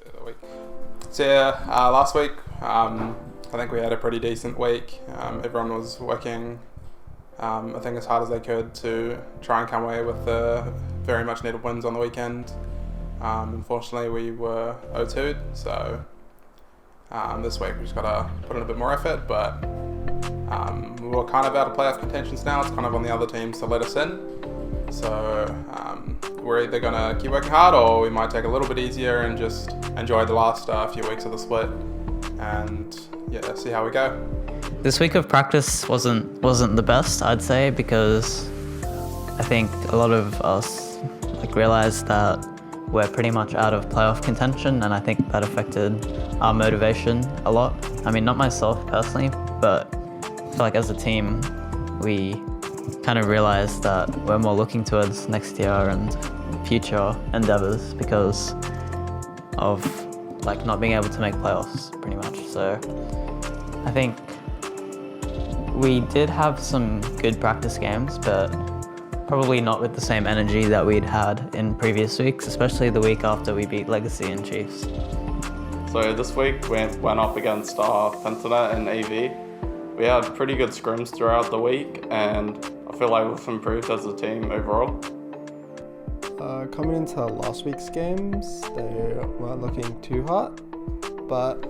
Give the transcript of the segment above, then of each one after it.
of the week. So last week, I think we had a pretty decent week. Everyone was working, I think, as hard as they could to try and come away with the very much needed wins on the weekend. Unfortunately, we were 0-2'd, so this week we just got to put in a bit more effort, but we're kind of out of playoff contentions now. It's kind of on the other teams to let us in. So we're either going to keep working hard, or we might take a little bit easier and just enjoy the last few weeks of the split and see how we go. This week of practice wasn't the best, I'd say, because I think a lot of us realized that we're pretty much out of playoff contention, and I think that affected our motivation a lot. I mean, not myself personally, but I feel like as a team, we kind of realized that we're more looking towards next year and future endeavors because of not being able to make playoffs, pretty much. So I think we did have some good practice games, but probably not with the same energy that we'd had in previous weeks, especially the week after we beat Legacy and Chiefs. So this week we went up against Pentanet and AV. We had pretty good scrims throughout the week, and I feel like we've improved as a team overall. Coming into last week's games, they weren't looking too hot, but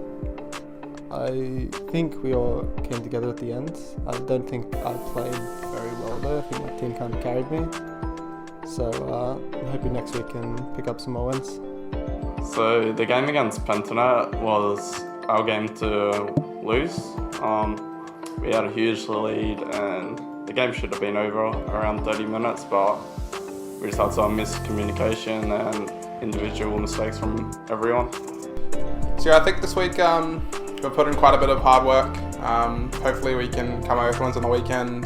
I think we all came together at the end. I don't think I played very well though. I think my team kind of carried me. So I'm hoping next week can pick up some more wins. So the game against Pentanet was our game to lose. We had a huge lead and the game should have been over around 30 minutes, but we just had some miscommunication and individual mistakes from everyone. So I think this week we've put in quite a bit of hard work. Hopefully we can come away with wins on the weekend.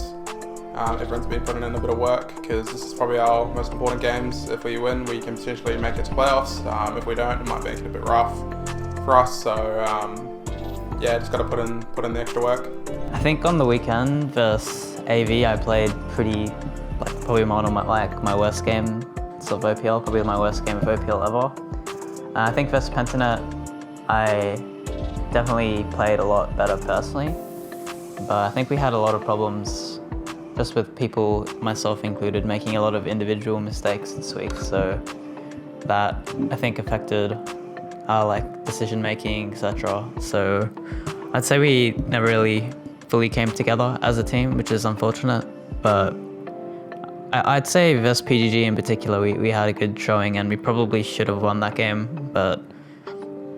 Everyone's been putting in a bit of work because this is probably our most important games. If we win, we can potentially make it to playoffs. If we don't, it might make it a bit rough for us. So just got to put in the extra work. I think on the weekend versus AV, I played pretty, probably one of my worst game of OPL, probably my worst game of OPL ever. I think versus Pentanet, I definitely played a lot better personally, but I think we had a lot of problems just with people, myself included, making a lot of individual mistakes this week. So that I think affected our decision making, etc. So I'd say we never really fully came together as a team, which is unfortunate. But I'd say versus PGG in particular, we had a good showing and we probably should have won that game. But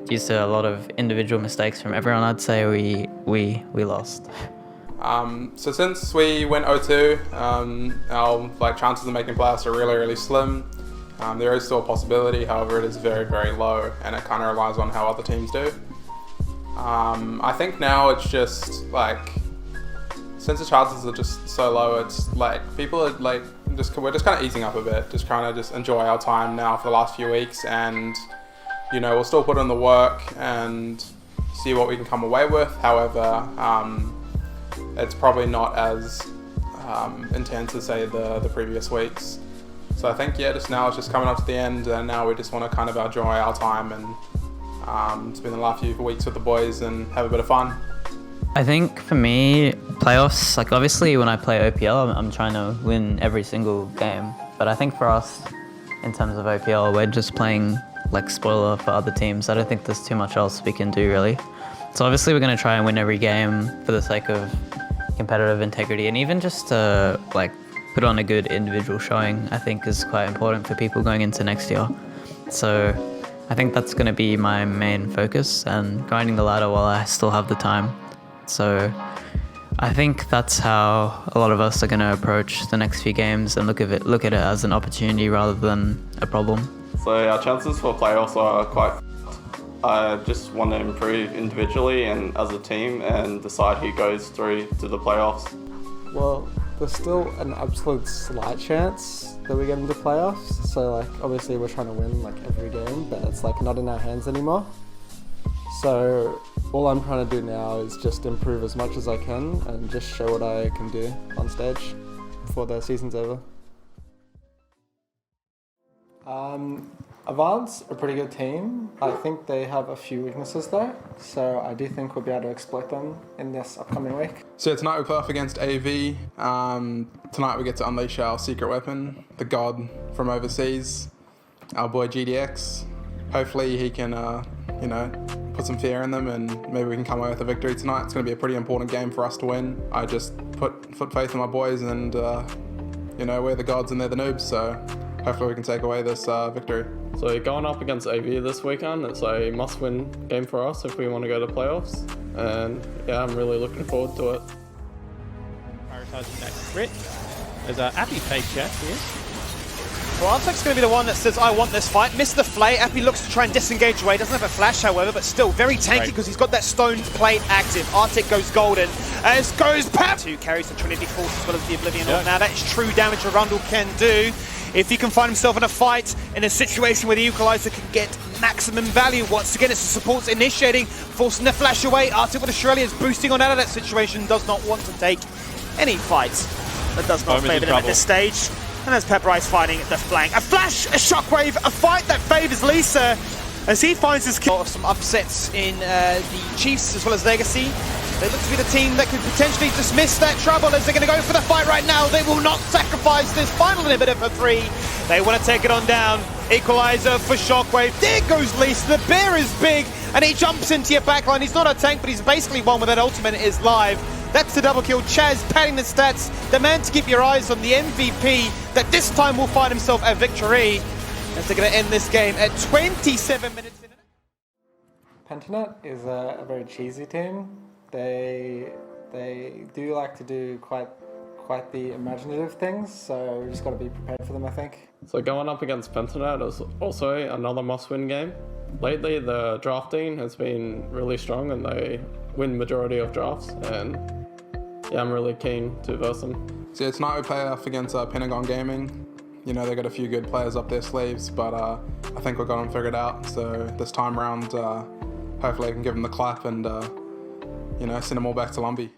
due to a lot of individual mistakes from everyone, I'd say we lost. So since we went 0-2, our chances of making playoffs are really, really slim. There is still a possibility, however, it is very, very low, and it kind of relies on how other teams do. I think now it's just since the chances are just so low, it's people are we're just kind of easing up a bit, just trying to just enjoy our time now for the last few weeks, and we'll still put in the work and see what we can come away with. However, it's probably not as intense as say the previous weeks. So I think just now it's just coming up to the end, and now we just want to kind of enjoy our time and spend the last few weeks with the boys and have a bit of fun. I think for me, playoffs, obviously when I play OPL, I'm trying to win every single game. But I think for us, in terms of OPL, we're just playing spoiler for other teams. I don't think there's too much else we can do really. So obviously we're going to try and win every game for the sake of competitive integrity, and even just to put on a good individual showing, I think is quite important for people going into next year. So I think that's going to be my main focus, and grinding the ladder while I still have the time. So I think that's how a lot of us are going to approach the next few games and look at it as an opportunity rather than a problem. So our chances for playoffs are quite. I just want to improve individually and as a team and decide who goes through to the playoffs. Well, there's still an absolute slight chance that we get into playoffs. So obviously we're trying to win every game, but it's not in our hands anymore. So all I'm trying to do now is just improve as much as I can and just show what I can do on stage before the season's over. Avant's a pretty good team. I think they have a few weaknesses though, so I do think we'll be able to exploit them in this upcoming week. So tonight we play off against AV. Tonight we get to unleash our secret weapon, the god from overseas, our boy GDX. Hopefully he can, put some fear in them and maybe we can come away with a victory tonight. It's going to be a pretty important game for us to win. I just put faith in my boys and, we're the gods and they're the noobs, so hopefully we can take away this victory. So going up against AV this weekend, it's a must-win game for us if we want to go to playoffs. And yeah, I'm really looking forward to it. Prioritising that crit. There's a Appy fake check here. Well, Artek's going to be the one that says, I want this fight. Missed the flay. Appy looks to try and disengage away. Doesn't have a flash, however, but still very tanky because he's got that stone plate active. Artek goes golden. As goes Pap! 2 carries the Trinity Force as well as the Oblivion Orb. Now that is true damage Arundel can do. If he can find himself in a fight, in a situation where the Equalizer can get maximum value. Once again, it's the supports initiating, forcing the flash away. Artek with Australia is boosting on out of that situation, does not want to take any fights. That does not favour them at this stage. And as Pepperise fighting at the flank. A flash, a shockwave, a fight that favours Lisa as he finds his kill. Some upsets in the Chiefs as well as Legacy. They look to be the team that could potentially dismiss that trouble as they're going to go for the fight right now. They will not sacrifice this final inhibitor for 3. They want to take it on down. Equalizer for Shockwave. There goes Lisa. The bear is big and he jumps into your backline. He's not a tank, but he's basically one with that ultimate is live. That's the double kill. Chaz padding the stats. The man to keep your eyes on, the MVP, that this time will find himself a victory. As they're going to end this game at 27 minutes in. Pentanet is a very cheesy team. They do like to do quite the imaginative things, so we just got to be prepared for them, I think. So going up against Pentanet is also another must-win game. Lately, the drafting has been really strong and they win majority of drafts, and yeah, I'm really keen to verse them. So tonight we play off against Pentagon Gaming. They got a few good players up their sleeves, but I think we've got them figured out. So this time round, hopefully I can give them the clap and send them all back to Lumbee.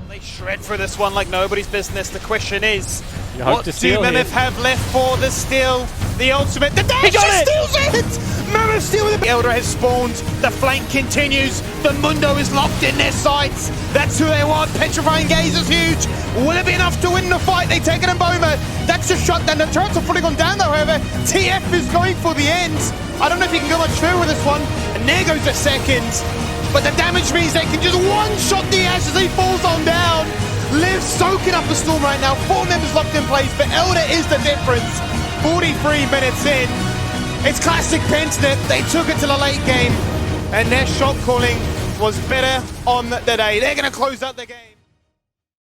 They shred through this one like nobody's business. The question is, You hope what to do steal Mammoth here. have left for the steal? The ultimate. The dash! He steals it! Mammoth steal with it! Elder has spawned. The flank continues. The Mundo is locked in their sights. That's who they want. Petrifying Gaze is huge. Will it be enough to win the fight? They take it in Boma. That's a shot down. The turrets are fully gone down though, however. TF is going for the end. I don't know if he can go much further with this one. And there goes the second. But the damage means they can just one-shot the Ash as he falls on down. Liv soaking up the storm right now. 4 members locked in place, but Elder is the difference. 43 minutes in. It's classic Pentanet. They took it to the late game, and their shot calling was better on the day. They're going to close out the game.